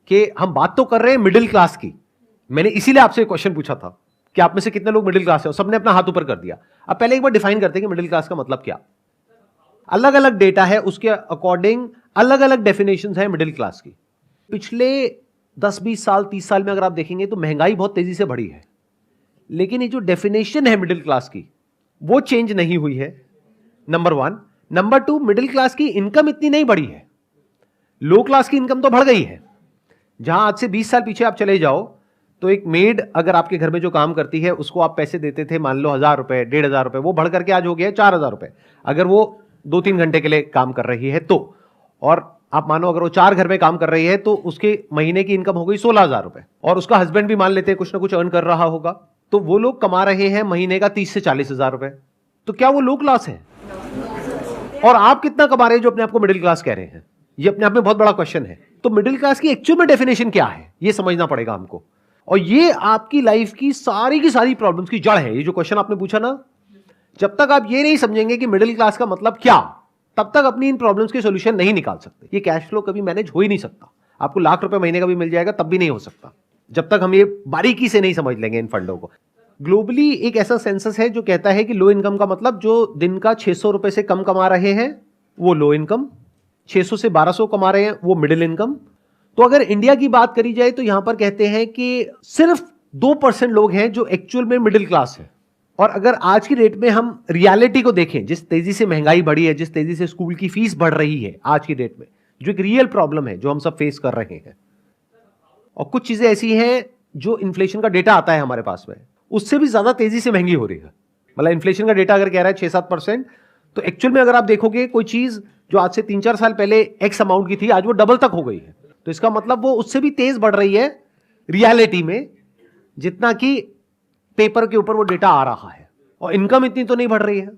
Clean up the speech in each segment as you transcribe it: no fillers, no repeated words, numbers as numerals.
कि हम बात तो कर रहे हैं मिडिल क्लास की। मैंने इसीलिए आपसे क्वेश्चन पूछा था कि आप में से कितने लोग मिडिल क्लास है, सबने अपना हाथ ऊपर कर दिया। अब पहले एक बार डिफाइन करते हैं कि मिडिल क्लास का मतलब क्या। अलग अलग डेटा है, उसके अकॉर्डिंग अलग अलग डेफिनेशन है मिडिल क्लास की। पिछले 10-20 साल 30 साल में अगर आप देखेंगे तो महंगाई बहुत तेजी से बढ़ी है, लेकिन ये जो डेफिनेशन है मिडिल क्लास की वो चेंज नहीं हुई है, नंबर 1। नंबर 2, मिडिल क्लास की इनकम इतनी नहीं बढ़ी है, लो क्लास की इनकम तो बढ़ गई है। जहां आज से 20 साल पीछे आप चले जाओ तो एक मेड अगर आपके घर में जो काम करती है उसको आप पैसे देते थे, मान लो 1000 रुपए 1500 रुपए, वो बढ़ करके आज हो गया 4000 रुपए अगर वो 2-3 घंटे के लिए काम कर रही है तो। और आप मानो अगर वो 4 घर में काम कर रही है तो उसके महीने की इनकम हो गई 16000 रुपए, और उसका हस्बैंड भी मान लेते हैं कुछ ना कुछ अर्न कर रहा होगा, तो वो लोग कमा रहे हैं महीने का 30 से 40 हजार रुपए। तो क्या वो लो क्लास है? और आप कितना कमा रहे हैं जो अपने आप को मिडिल क्लास कह रहे हैं? ये अपने आप में बहुत बड़ा क्वेश्चन है। तो मिडिल क्लास की एक्चुअल में डेफिनेशन क्या है ये समझना पड़ेगा हमको, और ये आपकी लाइफ की सारी प्रॉब्लम्स की जड़ है। ये जो क्वेश्चन आपने पूछा ना, जब तक आप ये नहीं समझेंगे कि मिडिल क्लास का मतलब क्या, तब तक अपनी इन प्रॉब्लम्स के सॉल्यूशन नहीं निकाल सकते। ये कैश फ्लो कभी मैनेज हो ही नहीं सकता। आपको लाख रुपए महीने का भी मिल जाएगा तब भी नहीं हो सकता, जब तक हम ये बारीकी से नहीं समझ लेंगे इन फंडों को। ग्लोबली एक ऐसा सेंसस है जो कहता है कि लो इनकम का मतलब जो दिन का 600 रुपए से कम कमा रहे हैं वो लो इनकम, 600 से 1200 कमा रहे हैं वो मिडिल इनकम। तो अगर इंडिया की बात करी जाए तो यहां पर कहते हैं कि सिर्फ 2% लोग हैं जो एक्चुअल में मिडिल क्लास है। और अगर आज की डेट में हम रियलिटी को देखें, जिस तेजी से महंगाई बढ़ी है, जिस तेजी से स्कूल की फीस बढ़ रही है आज की डेट में, जो एक रियल प्रॉब्लम है जो हम सब फेस कर रहे हैं, और कुछ चीजें ऐसी हैं जो इन्फ्लेशन का डेटा आता है हमारे पास में, उससे भी ज्यादा तेजी से महंगी हो रही है। मतलब इन्फ्लेशन का डेटा अगर कह रहा है 6-7%, तो एक्चुअल में अगर आप देखोगे कोई चीज जो आज से 3-4 साल पहले एक्स अमाउंट की थी आज वो डबल तक हो गई है। तो इसका मतलब वो उससे भी तेज बढ़ रही है रियलिटी में, जितना कि पेपर के ऊपर वो डेटा आ रहा है, और इनकम इतनी तो नहीं बढ़ रही है।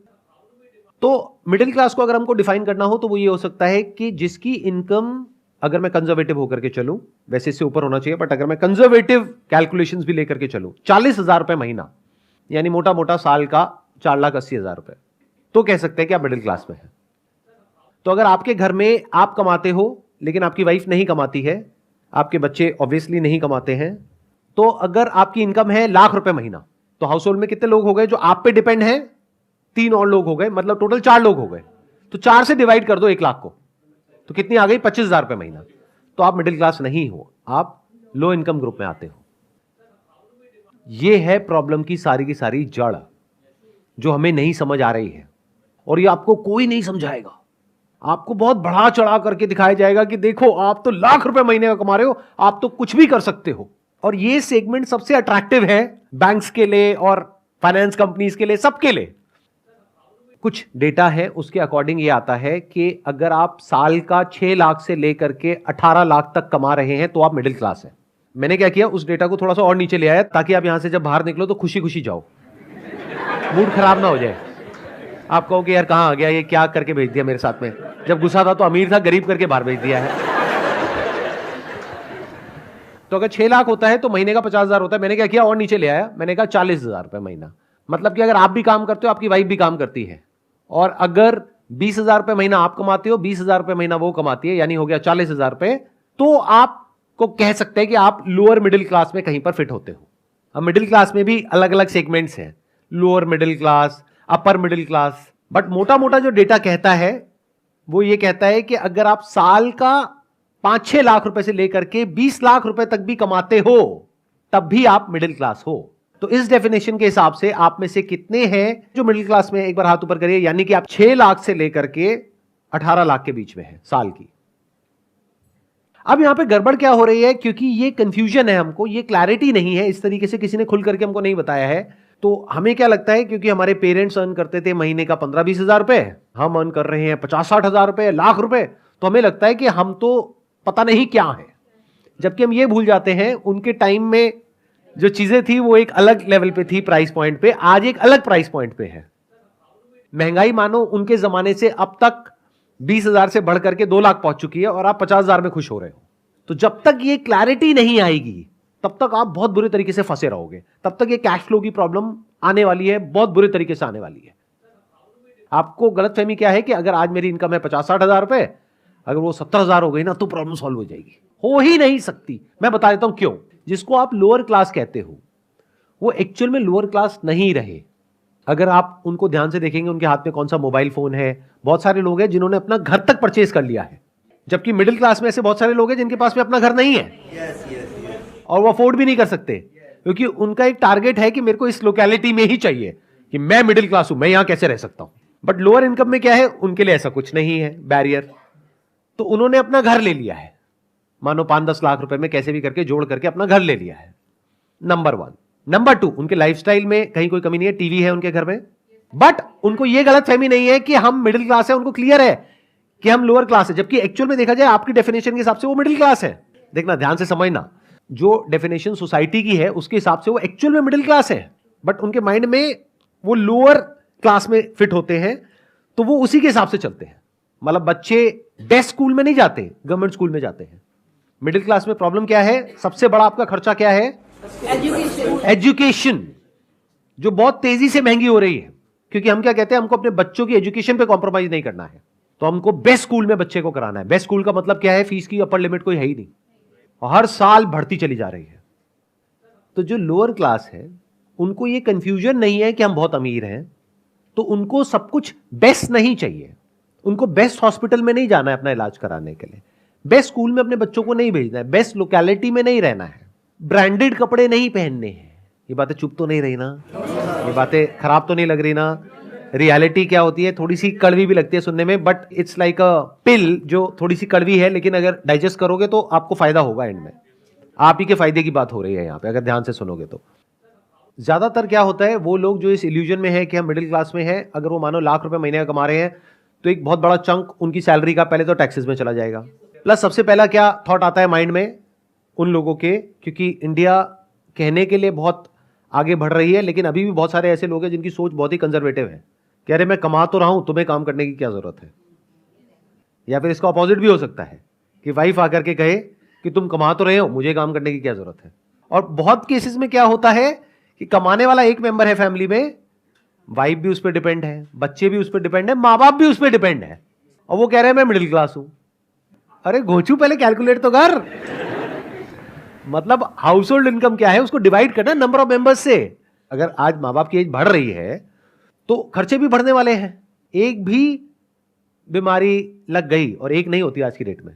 तो मिडिल क्लास को अगर हमको डिफाइन करना हो तो वो ये हो सकता है कि जिसकी इनकम, अगर मैं कंजर्वेटिव होकर के चलूं, वैसे इससे ऊपर होना चाहिए, बट अगर मैं कंजर्वेटिव कैलकुलेशंस भी लेकर के चलूं, 40,000 रुपए महीना, यानी मोटा मोटा साल का 4,80,000 रुपए, तो कह सकते हैं कि आप मिडिल क्लास में हैं। तो अगर आपके घर में आप कमाते हो लेकिन आपकी वाइफ नहीं कमाती है, आपके बच्चे ऑब्वियसली नहीं कमाते हैं, तो अगर आपकी इनकम है लाख रुपए महीना, तो हाउस होल्ड में कितने लोग हो गए जो आप पे डिपेंड है? 3 और लोग हो गए, मतलब टोटल 4 लोग हो गए। तो 4 से डिवाइड कर दो 1 लाख को, तो कितनी आ गई? 25,000 रुपए महीना। तो आप मिडिल क्लास नहीं हो, आप लो इनकम ग्रुप में आते हो। यह है प्रॉब्लम की सारी जड़ जो हमें नहीं समझ आ रही है, और ये आपको कोई नहीं समझाएगा। आपको बहुत बढ़ा चढ़ा करके दिखाया जाएगा कि देखो आप तो लाख रुपए महीने का कमा रहे हो, आप तो कुछ भी कर सकते हो। और ये सेगमेंट सबसे अट्रैक्टिव है बैंक्स के लिए और फाइनेंस कंपनीज के लिए, सबके लिए। कुछ डेटा है उसके अकॉर्डिंग ये आता है कि अगर आप साल का 6 लाख से लेकर के 18 लाख तक कमा रहे हैं तो आप मिडिल क्लास है। मैंने क्या किया, उस डेटा को थोड़ा सा और नीचे ले आया ताकि आप यहां से जब बाहर निकलो तो खुशी खुशी जाओ, मूड खराब ना हो जाए। आप कहो कि यार कहां आ गया, ये क्या करके भेज दिया मेरे साथ में, जब गुस्सा था तो अमीर था, गरीब करके बाहर भेज दिया है। तो अगर 6 लाख होता है तो महीने का 50,000 होता है। मैंने क्या किया, और नीचे ले आया, मैंने कहा 40,000 रुपए महीना। मतलब कि अगर आप भी काम करते हो, आपकी वाइफ भी काम करती है, और अगर 20,000 रुपए महीना आप कमाते हो, 20,000 रुपए महीना वो कमाती है, यानी हो गया 40,000 रुपए, तो आपको कह सकते हैं कि आप लोअर मिडिल क्लास में कहीं पर फिट होते हो। अब मिडिल क्लास में भी अलग अलग सेगमेंट्स हैं, lower middle class, upper middle class. But मोटा मोटा जो डेटा कहता है वो ये कहता है कि अगर आप साल का 5-6 लाख रुपए से लेकर के 20 लाख रुपए तक भी कमाते हो तब भी आप मिडिल क्लास हो। तो इस डेफिनेशन के हिसाब से आप में से कितने हैं जो मिडिल क्लास में? एक बार हाथ ऊपर करिए, यानी कि आप 6 लाख से लेकर के 18 लाख के बीच में है साल की। अब यहां पे गड़बड़ क्या हो रही है, क्योंकि ये कंफ्यूजन है, हमको ये क्लैरिटी नहीं है, इस तरीके से किसी ने खुल करके हमको नहीं बताया है। तो हमें क्या लगता है, क्योंकि हमारे पेरेंट्स अर्न करते थे महीने का 15-20 हजार रुपए, हम अर्न कर रहे हैं 50-60 हजार रुपए, लाख रुपए, तो हमें लगता है कि हम तो पता नहीं क्या है। जबकि हम ये भूल जाते हैं उनके टाइम में जो चीजें थी वो एक अलग लेवल पे थी, प्राइस पॉइंट पे, आज एक अलग प्राइस पॉइंट पे है। महंगाई मानो उनके जमाने से अब तक 20,000 से बढ़ करके 2 लाख पहुंच चुकी है, और आप 50,000 में खुश हो रहे हो। तो जब तक ये क्लैरिटी नहीं आएगी तब तक आप बहुत बुरे तरीके से फंसे रहोगे, तब तक ये कैश फ्लो की प्रॉब्लम आने वाली है, बहुत बुरे तरीके से आने वाली है। आपको गलतफहमी क्या है कि अगर आज मेरी इनकम है 50-60 हजार रुपए, अगर वो 70,000 हो गई ना तो प्रॉब्लम सॉल्व हो जाएगी। हो ही नहीं सकती। मैं बता देता हूं क्यों। जिसको आप लोअर क्लास कहते हो वो एक्चुअल में लोअर क्लास नहीं रहे। अगर आप उनको ध्यान से देखेंगे, उनके हाथ में कौन सा मोबाइल फोन है। बहुत सारे लोग हैं जिन्होंने अपना घर तक परचेज कर लिया है, जबकि मिडिल क्लास में ऐसे बहुत सारे लोग हैं जिनके पास में अपना घर नहीं है और वो अफोर्ड भी नहीं कर सकते, क्योंकि उनका एक टारगेट है कि मेरे को इस लोकेलिटी में ही चाहिए, कि मैं मिडिल क्लास हूं, मैं यहां कैसे रह सकता हूं। बट लोअर इनकम में क्या है, उनके लिए ऐसा कुछ नहीं है बैरियर, तो उन्होंने अपना घर ले लिया है। मानो 5-10 लाख रुपए में कैसे भी करके जोड़ करके अपना घर ले लिया है। नंबर 1। नंबर 2, उनके लाइफस्टाइल में कहीं कोई कमी नहीं है, टीवी है उनके घर में, बट उनको यह गलतफहमी नहीं है कि हम मिडिल क्लास है। उनको क्लियर है कि हम लोअर क्लास है, जबकि एक्चुअल में देखा जाए आपकी डेफिनेशन के हिसाब से वो मिडिल क्लास है। देखना, ध्यान से समझना, जो डेफिनेशन सोसाइटी की है उसके हिसाब से वो एक्चुअल में मिडिल क्लास है, बट उनके माइंड में वो लोअर क्लास में फिट होते हैं, तो वो उसी के हिसाब से चलते हैं। मतलब बच्चे बेस्ट स्कूल में नहीं जाते, गवर्नमेंट स्कूल में जाते हैं। मिडिल क्लास में प्रॉब्लम क्या है, सबसे बड़ा आपका खर्चा क्या है, एजुकेशन, जो बहुत तेजी से महंगी हो रही है। क्योंकि हम क्या कहते हैं, हमको अपने बच्चों की एजुकेशन पे कॉम्प्रोमाइज नहीं करना है, तो हमको बेस्ट स्कूल में बच्चे को कराना है। बेस्ट स्कूल का मतलब क्या है, फीस की अपर लिमिट कोई है ही नहीं, और हर साल बढ़ती चली जा रही है। तो जो लोअर क्लास है उनको ये कंफ्यूजन नहीं है कि हम बहुत अमीर हैं, तो उनको सब कुछ बेस्ट नहीं चाहिए। उनको बेस्ट हॉस्पिटल में नहीं जाना है अपना इलाज कराने के लिए, बेस्ट स्कूल में अपने बच्चों को नहीं भेजना है, बेस्ट लोकेलिटी में नहीं रहना है, ब्रांडेड कपड़े नहीं पहनने हैं। ये बातें चुप तो नहीं रही ना, ये बातें खराब तो नहीं लग रही ना। रियलिटी क्या होती है, थोड़ी सी कड़वी भी लगती है सुनने में, बट इट्स लाइक अ पिल जो थोड़ी सी कड़वी है, लेकिन अगर डाइजेस्ट करोगे तो आपको फायदा होगा एंड में। आप ही के फायदे की बात हो रही है यहाँ पे, अगर ध्यान से सुनोगे तो। ज्यादातर क्या होता है, वो लोग जो इस इल्यूजन में है कि हम मिडिल क्लास में हैं, अगर वो मानो लाख रुपए महीने का कमा रहे हैं, तो एक बहुत बड़ा चंक उनकी सैलरी का पहले तो टैक्सेस में चला जाएगा। प्लस सबसे पहला क्या थॉट आता है माइंड में उन लोगों के, क्योंकि इंडिया कहने के लिए बहुत आगे बढ़ रही है, लेकिन अभी भी बहुत सारे ऐसे लोग हैं जिनकी सोच बहुत ही कंजर्वेटिव है। कह रहे मैं कमा तो रहा हूं, तुम्हें काम करने की क्या जरूरत है। या फिर इसका ऑपोजिट भी हो सकता है कि वाइफ आकर के कहे कि तुम कमा तो रहे हो, मुझे काम करने की क्या जरूरत है। और बहुत केसेस में क्या होता है कि कमाने वाला एक मेंबर है फैमिली में, वाइफ भी उस पर डिपेंड है, बच्चे भी उस पर डिपेंड है, माँ बाप भी उस पर डिपेंड है, और वो कह रहे हैं मैं मिडिल क्लास हूं। अरे घोचू, पहले कैलकुलेट तो कर। मतलब हाउस होल्ड इनकम क्या है उसको डिवाइड करना नंबर ऑफ मेंबर्स से। अगर आज माँ बाप की एज बढ़ रही है तो खर्चे भी बढ़ने वाले हैं। एक भी बीमारी लग गई, और एक नहीं होती आज की डेट में,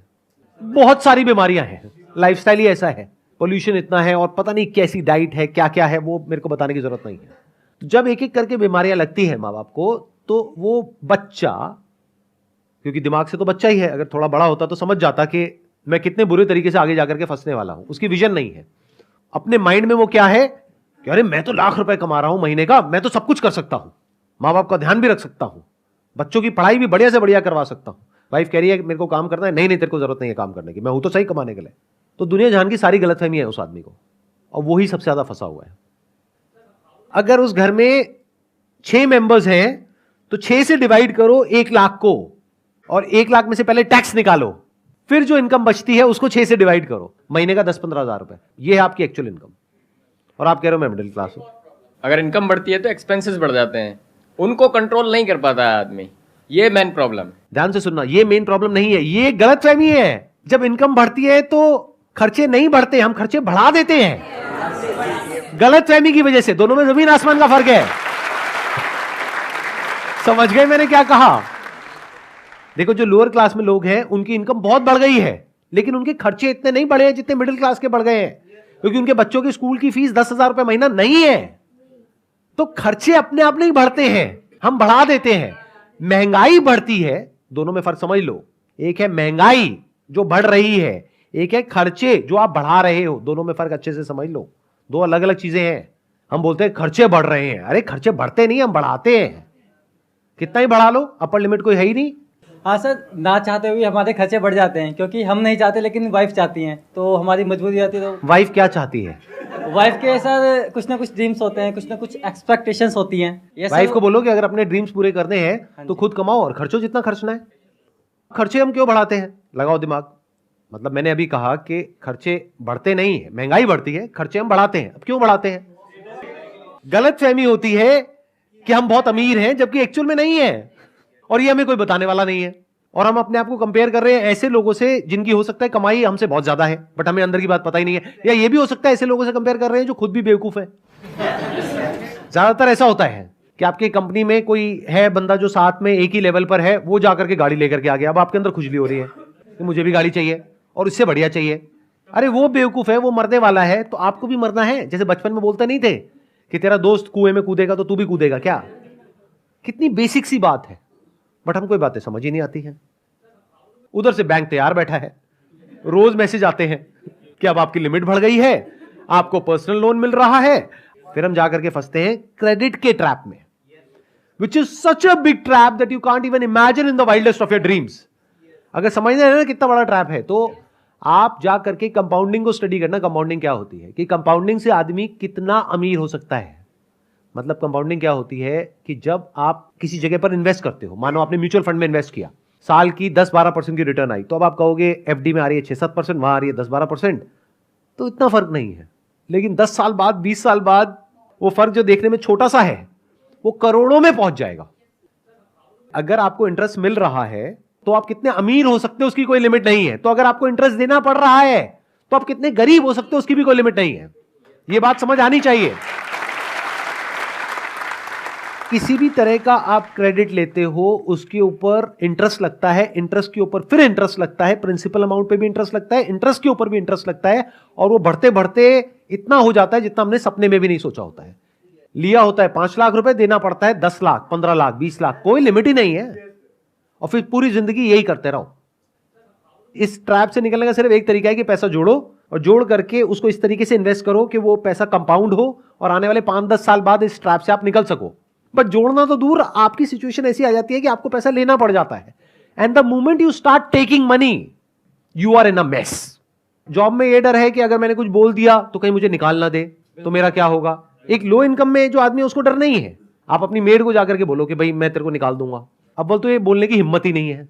बहुत सारी बीमारियां हैं। लाइफस्टाइल ही ऐसा है, पोल्यूशन इतना है, और पता नहीं कैसी डाइट है, क्या क्या है, वो मेरे को बताने की जरूरत नहीं है। तो जब एक एक करके बीमारियां लगती है माँ बाप को, तो वो बच्चा, क्योंकि दिमाग से तो बच्चा ही है, अगर थोड़ा बड़ा होता तो समझ जाता कि मैं कितने बुरे तरीके से आगे जाकर के फंसने वाला हूं। उसकी विजन नहीं है। अपने माइंड में वो क्या है कि अरे मैं तो लाख रुपए कमा रहा हूं महीने का, मैं तो सब कुछ कर सकता हूं, माँ बाप का ध्यान भी रख सकता हूं, बच्चों की पढ़ाई भी बढ़िया से बढ़िया करवा सकता हूं। वाइफ कह रही है कि मेरे को काम करना है, नहीं नहीं तेरे को जरूरत नहीं है काम करने की, मैं हूं तो सही कमाने के लिए। तो दुनिया जहान की सारी गलतफहमी है उस आदमी को, और वही सबसे ज्यादा फंसा हुआ है। अगर उस घर में 6 मेंबर्स हैं तो 6 से डिवाइड करो 1 लाख को, और 1 लाख में से पहले टैक्स निकालो, फिर जो इनकम बचती है उसको 6 से डिवाइड करो, महीने का 10-15 हजार रुपए, ये है आपकी एक्चुअल इनकम। और आप कह रहे हो मैं मिडिल क्लास हूं। अगर इनकम बढ़ती है तो एक्सपेंसेस बढ़ जाते हैं, उनको कंट्रोल नहीं कर पाता है आदमी, ये मेन प्रॉब्लम। ध्यान से सुनना, ये मेन प्रॉब्लम नहीं है, ये गलतफहमी है। जब इनकम बढ़ती है तो खर्चे नहीं बढ़ते, हम खर्चे बढ़ा देते हैं गलतफहमी की वजह से। दोनों में जमीन आसमान का फर्क है। समझ गए मैंने क्या कहा? देखो, जो लोअर क्लास में लोग हैं उनकी इनकम बहुत बढ़ गई है, लेकिन उनके खर्चे इतने नहीं बढ़े हैं जितने मिडिल क्लास के बढ़ गए हैं, क्योंकि उनके बच्चों की स्कूल की फीस 10,000 रुपए महीना नहीं है। तो खर्चे अपने आप नहीं बढ़ते हैं, हम बढ़ा देते हैं। महंगाई बढ़ती है, दोनों में फर्क समझ लो। एक है महंगाई जो बढ़ रही है, एक है खर्चे जो आप बढ़ा रहे हो, दोनों में फर्क अच्छे से समझ लो। दो अलग अलग चीजें हैं। हम बोलते हैं खर्चे बढ़ रहे हैं, अरे खर्चे बढ़ते नहीं, हम बढ़ाते हैं। कितना ही बढ़ा लो, अपर लिमिट कोई है ही नहीं। हाँ सर, ना चाहते हुए हमारे खर्चे बढ़ जाते हैं, क्योंकि हम नहीं चाहते लेकिन वाइफ चाहती हैं, तो हमारी मजबूरी आती है। तो वाइफ क्या चाहती है? वाइफ के सर कुछ ना कुछ ड्रीम्स होते हैं, कुछ ना कुछ एक्सपेक्टेशंस होती हैं। ये वाइफ को बोलो कि अगर अपने ड्रीम्स पूरे करने हैं तो खुद कमाओ और खर्चो जितना खर्चना है। खर्चे हम क्यों बढ़ाते हैं? लगाओ दिमाग। मतलब मैंने अभी कहा कि खर्चे बढ़ते नहीं है, महंगाई बढ़ती है, खर्चे हम बढ़ाते हैं। अब क्यों बढ़ाते हैं? गलतफहमी होती है कि हम बहुत अमीर हैं, जबकि एक्चुअल में नहीं है, और ये हमें कोई बताने वाला नहीं है। और हम अपने आप को कंपेयर कर रहे हैं ऐसे लोगों से जिनकी हो सकता है कमाई हमसे बहुत ज्यादा है, बट हमें अंदर की बात पता ही नहीं है। या ये भी हो सकता है ऐसे लोगों से कंपेयर कर रहे हैं जो खुद भी बेवकूफ है। ज्यादातर ऐसा होता है कि आपकी कंपनी में कोई है बंदा जो साथ में एक ही लेवल पर है, वो जाकर के गाड़ी लेकर के आ गया, अब आपके अंदर खुजली हो रही है कि मुझे भी गाड़ी चाहिए और इससे बढ़िया चाहिए। अरे वो बेवकूफ है, वो मरने वाला है, तो आपको भी मरना है। जैसे बचपन में बोलते नहीं थे कि तेरा दोस्त कुएं में कूदेगा तो तू भी कूदेगा क्या? कितनी बेसिक सी बात है, बट हमको ये बातें समझ ही नहीं आती हैं। उधर से बैंक तैयार बैठा है, रोज मैसेज आते हैं कि अब आपकी लिमिट बढ़ गई है, आपको पर्सनल लोन मिल रहा है। फिर हम जाकर के फंसते हैं क्रेडिट के ट्रैप में, which is such a big trap that you can't even imagine in the wildest of your dreams. अगर समझना है ना कितना बड़ा ट्रैप है, तो आप जा करके कंपाउंडिंग को स्टडी करना। कंपाउंडिंग क्या होती है कि कंपाउंडिंग से आदमी कितना अमीर हो सकता है। मतलब कंपाउंडिंग क्या होती है कि जब आप किसी जगह पर इन्वेस्ट करते हो, मानो आपने म्यूचुअल फंड में इन्वेस्ट किया, साल की 10-12% की रिटर्न आई, तो अब आप कहोगे एफडी में आ रही है 6-7%, वहां आ रही है 10-12%, तो इतना फर्क नहीं है। लेकिन 10 साल बाद, 20 साल बाद वो फर्क जो देखने में छोटा सा है वो करोड़ों में पहुंच जाएगा। अगर आपको इंटरेस्ट मिल रहा है तो आप कितने अमीर हो सकते हो उसकी कोई लिमिट नहीं है। तो अगर आपको इंटरेस्ट देना पड़ रहा है तो आप कितने गरीब हो सकते हो उसकी भी कोई लिमिट नहीं है। यह बात समझ आनी चाहिए। किसी भी तरह का आप क्रेडिट लेते हो उसके ऊपर इंटरेस्ट लगता है, इंटरेस्ट के ऊपर फिर इंटरेस्ट लगता है, प्रिंसिपल अमाउंट पे भी इंटरेस्ट लगता है, इंटरेस्ट के ऊपर भी इंटरेस्ट लगता है, और वो बढ़ते बढ़ते इतना हो जाता है जितना हमने सपने में भी नहीं सोचा होता है। लिया होता है 5 लाख रुपए, देना पड़ता है 10 लाख, 15 लाख, 20 लाख, कोई लिमिट ही नहीं है, और फिर पूरी जिंदगी यही करते रहो। इस ट्रैप से निकलने का सिर्फ एक तरीका है कि पैसा जोड़ो और जोड़ करके उसको इस तरीके से इन्वेस्ट करो कि वो पैसा कंपाउंड हो और आने वाले 5-10 साल बाद इस ट्रैप से आप निकल सको। बट जोड़ना तो दूर, आपकी सिचुएशन ऐसी आ जाती है कि आपको पैसा लेना पड़ जाता है, and the moment you start taking money you are in a mess. Job में ये डर है कि अगर मैंने कुछ बोल दिया तो कहीं मुझे निकाल ना दे तो मेरा क्या होगा। एक लो इनकम में जो आदमी है उसको डर नहीं है। आप अपनी मेड को जाकर के बोलो कि भाई मैं तेरे को निकाल दूंगा, अब बोल तो ये बोलने की हिम्मत ही नहीं है,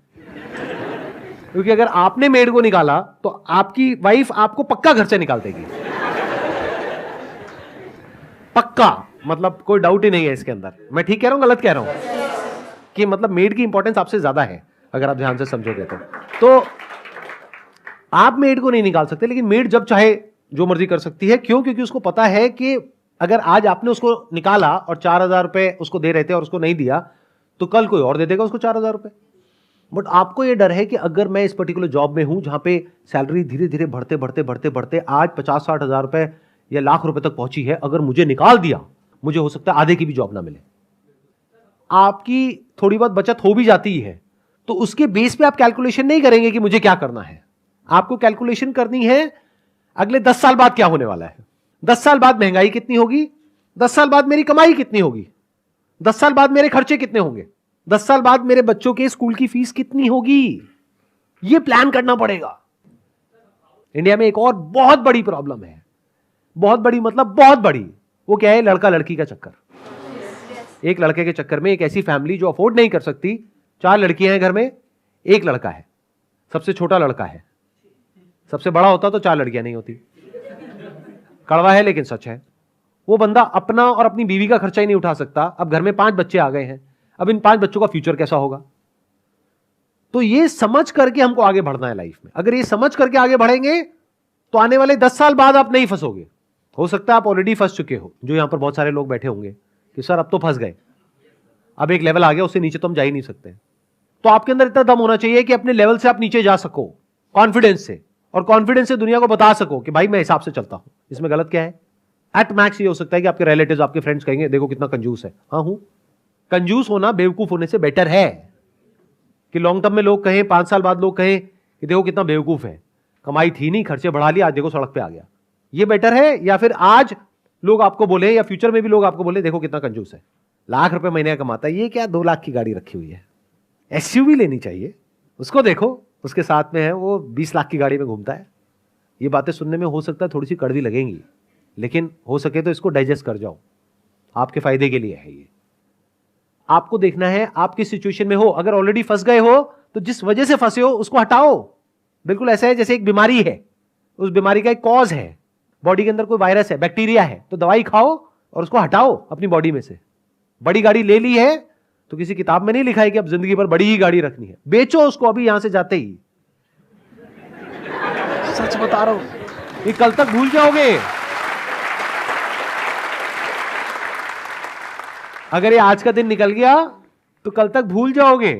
क्योंकि अगर आपने मेड को निकाला तो आपकी वाइफ आपको पक्का घर से निकाल देगी, पक्का। मतलब कोई डाउट ही नहीं है इसके अंदर। मैं ठीक कह रहा हूं गलत कह रहा हूं कि मतलब मेड की इंपॉर्टेंस आपसे ज्यादा है अगर आप ध्यान से समझोगे तो आप मेड को नहीं निकाल सकते, लेकिन मेड जब चाहे जो मर्जी कर सकती है। क्यों? क्योंकि उसको पता है कि अगर आज आपने उसको निकाला और 4,000 रुपए उसको दे रहे थे और उसको नहीं दिया तो कल कोई और दे देगा उसको 4,000 रुपए। बट आपको यह डर है कि अगर मैं इस पर्टिकुलर जॉब में हूं जहां पे सैलरी धीरे धीरे बढ़ते बढ़ते बढ़ते बढ़ते आज 50-60 हजार रुपए या लाख रुपए तक पहुंची है, अगर मुझे निकाल दिया मुझे हो सकता है आधे की भी जॉब ना मिले। आपकी थोड़ी बहुत बचत हो भी जाती है तो उसके बेस पे आप कैलकुलेशन नहीं करेंगे कि मुझे क्या करना है। आपको कैलकुलेशन करनी है अगले 10 साल बाद क्या होने वाला है, 10 साल बाद महंगाई कितनी होगी, 10 साल बाद मेरी कमाई कितनी होगी, 10 साल बाद मेरे खर्चे कितने होंगे, 10 साल बाद मेरे बच्चों के स्कूल की फीस कितनी होगी। यह प्लान करना पड़ेगा। इंडिया में एक और बहुत बड़ी प्रॉब्लम है, बहुत बड़ी मतलब बहुत बड़ी। वो क्या है? लड़का लड़की का चक्कर। एक लड़के के चक्कर में एक ऐसी फैमिली जो अफोर्ड नहीं कर सकती, 4 लड़कियां हैं घर में, एक लड़का है, सबसे छोटा लड़का है। सबसे बड़ा होता तो 4 लड़कियां नहीं होती। कड़वा है लेकिन सच है। वो बंदा अपना और अपनी बीवी का खर्चा ही नहीं उठा सकता। अब घर में 5 बच्चे आ गए हैं, अब इन 5 बच्चों का फ्यूचर कैसा होगा। तो ये समझ करके हमको आगे बढ़ना है लाइफ में। अगर ये समझ करके आगे बढ़ेंगे तो आने वाले 10 साल बाद आप नहीं फंसोगे। हो सकता है आप ऑलरेडी फंस चुके हो, जो यहां पर बहुत सारे लोग बैठे होंगे कि सर अब तो फंस गए, अब एक लेवल आ गया, उससे नीचे तो हम जा ही नहीं सकते। तो आपके अंदर इतना दम होना चाहिए कि अपने लेवल से आप नीचे जा सको कॉन्फिडेंस से, और कॉन्फिडेंस से दुनिया को बता सको कि भाई मैं हिसाब से चलता हूं, इसमें गलत क्या है। एट मैक्स ये हो सकता है कि आपके रिलेटिव्स, आपके फ्रेंड्स कहेंगे देखो कितना कंजूस है। हाँ हूं। कंजूस होना बेवकूफ होने से बेटर है कि लॉन्ग टर्म में लोग कहें, 5 साल बाद लोग कहें कि देखो कितना बेवकूफ है, कमाई थी नहीं, खर्चे बढ़ा लिया, आज देखो सड़क पे आ गया। ये बेटर है, या फिर आज लोग आपको बोले या फ्यूचर में भी लोग आपको बोले देखो कितना कंजूस है, लाख रुपए महीने कमाता है, ये क्या 2 लाख की गाड़ी रखी हुई है, एसयूवी लेनी चाहिए, उसको देखो उसके साथ में है वो 20 लाख की गाड़ी में घूमता है। ये बातें सुनने में हो सकता है थोड़ी सी कड़वी लगेंगी, लेकिन हो सके तो इसको डाइजेस्ट कर जाओ, आपके फायदे के लिए है ये। आपको देखना है आप किस सिचुएशन में हो। अगर ऑलरेडी फंस गए हो तो जिस वजह से फंसे हो उसको हटाओ। बिल्कुल ऐसा है जैसे एक बीमारी है, उस बीमारी का एक कॉज है, बॉडी के अंदर कोई वायरस है, बैक्टीरिया है, तो दवाई खाओ और उसको हटाओ अपनी बॉडी में से। बड़ी गाड़ी ले ली है तो किसी किताब में नहीं लिखा है कि अब जिंदगी भर बड़ी ही गाड़ी रखनी है। बेचो उसको अभी यहां से जाते ही। सच बता रहा हूं, ये कल तक भूल जाओगे। अगर ये आज का दिन निकल गया तो कल तक भूल जाओगे।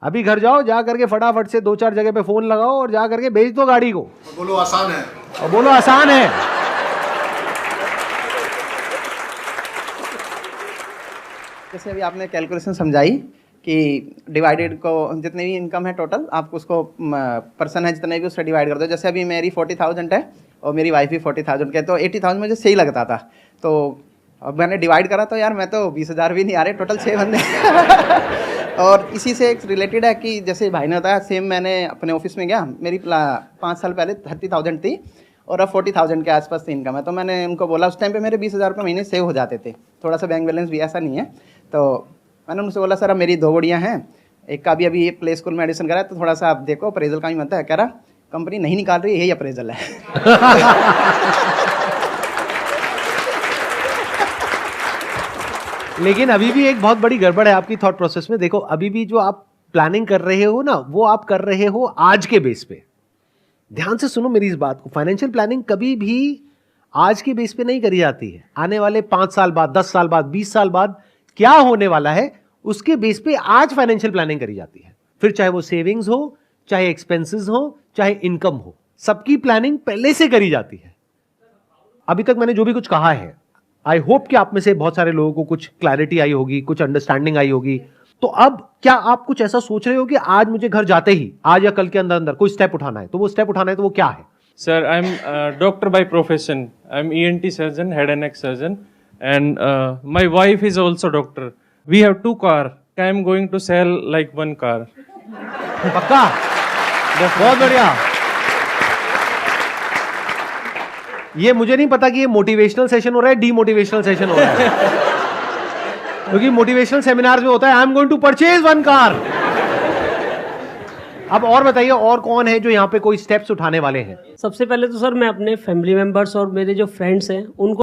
अभी घर जाओ, जा करके फटाफट से 2-4 जगह पे फोन लगाओ और जा करके बेच दो गाड़ी को। बोलो आसान है। और बोलो आसान है। जैसे अभी आपने कैलकुलेशन समझाई कि डिवाइडेड को जितनी भी इनकम है टोटल, आप उसको पर्सन है जितने भी उससे डिवाइड कर दो। जैसे अभी मेरी 40,000 है और मेरी वाइफ भी 40,000 के, तो 80,000 मुझे सही लगता था। तो अब मैंने डिवाइड करा तो यार मैं तो 20,000 भी नहीं आ रहे, टोटल 6 बंदे। और इसी से एक रिलेटेड है कि जैसे भाई ने बताया, सेम मैंने अपने ऑफिस में गया, मेरी 5 साल पहले 30,000 थी और अब 40,000 के आसपास की इनकम है। तो मैंने उनको बोला, उस टाइम पे मेरे 20,000 रुपये महीने सेव हो जाते थे, थोड़ा सा बैंक बैलेंस भी ऐसा नहीं है। तो मैंने उनसे बोला, सर अब मेरी 2 गुड़ियाँ हैं, एक का भी अभी प्ले स्कूल में एडमिशन करा है, तो थोड़ा सा आप देखो, अप्रेजल का भी मत है। कह रहा कंपनी नहीं निकाल रही, यही अप्रेजल है। लेकिन अभी भी एक बहुत बड़ी गड़बड़ है आपकी थॉट प्रोसेस में। देखो, अभी भी जो आप प्लानिंग कर रहे हो ना, वो आप कर रहे हो आज के बेस पे। ध्यान से सुनो मेरी इस बात को। फाइनेंशियल प्लानिंग कभी भी आज के बेस पे नहीं करी जाती है। आने वाले 5 साल बाद, 10 साल बाद, 20 साल बाद क्या होने वाला है, उसके बेस पे आज फाइनेंशियल प्लानिंग करी जाती है। फिर चाहे वो सेविंग्स हो, चाहे एक्सपेंसेस हो, चाहे इनकम हो, सबकी प्लानिंग पहले से करी जाती है। अभी तक मैंने जो भी कुछ कहा है, आई होप कि आप में से बहुत सारे लोगों को कुछ क्लैरिटी आई होगी, कुछ अंडरस्टैंडिंग आई होगी। तो अब क्या आप कुछ ऐसा सोच रहे हो कि आज मुझे घर जाते ही, आज या कल के अंदर अंदर कोई स्टेप उठाना है, तो वो स्टेप उठाना है तो वो क्या है? Sir, I'm a doctor by profession. I'm ENT surgeon, head and neck surgeon, and my wife is also doctor. We have 2 cars. I'm going to sell like 1 car. पक्का? बहुत बढ़िया। ये मुझे नहीं पता कि ये मोटिवेशनल सेशन हो रहा है, डीमोटिवेशनल सेशन हो रहा है। क्योंकि मोटिवेशनल सेमिनार्स में होता है, I am going to purchase 1 car. अब और बताइए, और कौन है जो यहाँ पे कोई स्टेप्स उठाने वाले हैं? सबसे पहले तो सर मैं अपने फैमिली मेंबर्स और मेरे जो फ्रेंड्स हैं उनको